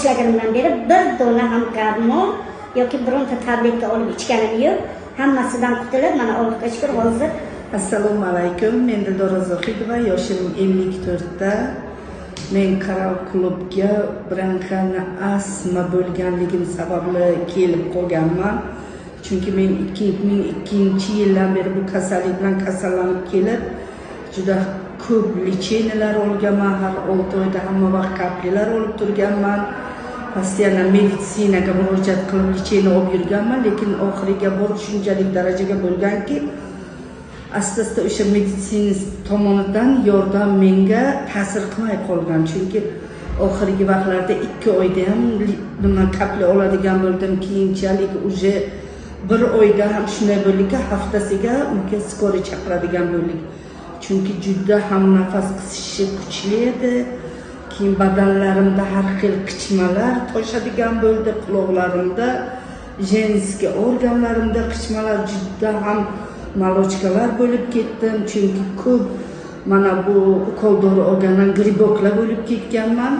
boshlaganimdan beri bir dona ham garmon yoki bironta tabletka olib ichganim yo'q. Hammasidan qutulib, mana Allohga shukr hozir. Assalomu alaykum. Men Dildora Zohidova, yoshim 54 da. Men Qaral klubga bronxial astma bo'lganligim sababli kelib qolganman. Chunki men 2002-yildan beri bu kasallik bilan kasallanib kelib, juda ko'p lecheniyalar olganman. Har 6 oyda hamma vaqt kaplilar olib turganman. Postoyanno meditsinaga murojaat qilib lecheniya olib yurganman, lekin oxiriga borib shunchalik darajaga bo'lganki, asta-asta o'sha meditsina tomonidan yordam menga ta'sir qilmay qolgan. Chunki oxirgi vaqtlarda 2 oyda ham nima kapli oladigan bo'ldim, keyinchalik uje 1 oyda ham shunday bo'ldiki, haftasiga uyga skori chaqiradigan bo'ldik. Chunki juda ham nafas qisishi kuchli edi. Keyin badanlarimda har xil qichmalar toshadigan bo'ldi, quloqlarimda, jenskiy organlarimda qichmalar, juda ham malochkalar bo'lib ketdim. Chunki ko'p mana bu ukol dori olgandan griboklar bo'lib ketganman.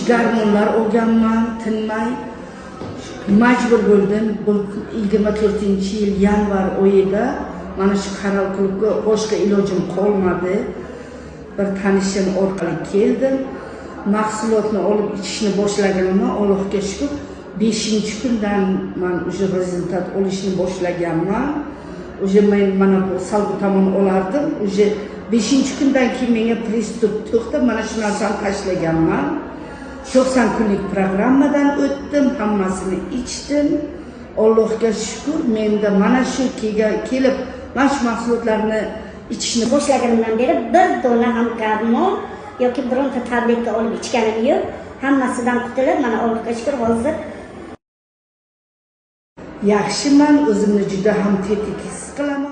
Garmonlar olganman, tinmay. Majbur bo'ldim. Bu 24-yil yanvar oyida mana shu Qaral klubga boshqa ilojim qolmadi. Bir tanishim orqali keldim. Mahsulotni olib ichishni boshlaganimda Allohga shukr 5-kundan men o'sha rezultat olishni boshlaganman. O'sha men mana bu salbutamon olardim. O'sha 5-kundan keyin menga pristup to'xtab, mana shu narsani tashlaganman. 90 kunlik programmadan o'tdim, hammasini ichdim. Allohga shukr, menda mana shu kelib mana shu mahsulotlarni ichishni boshlaganimdan beri bir dona ham garmon yoki bironta tabletka olib ichganim yo'q. Hammasidan qutulib, mana Allohga shukr hozir yaxshiman, o'zimni juda ham tetik his qilaman.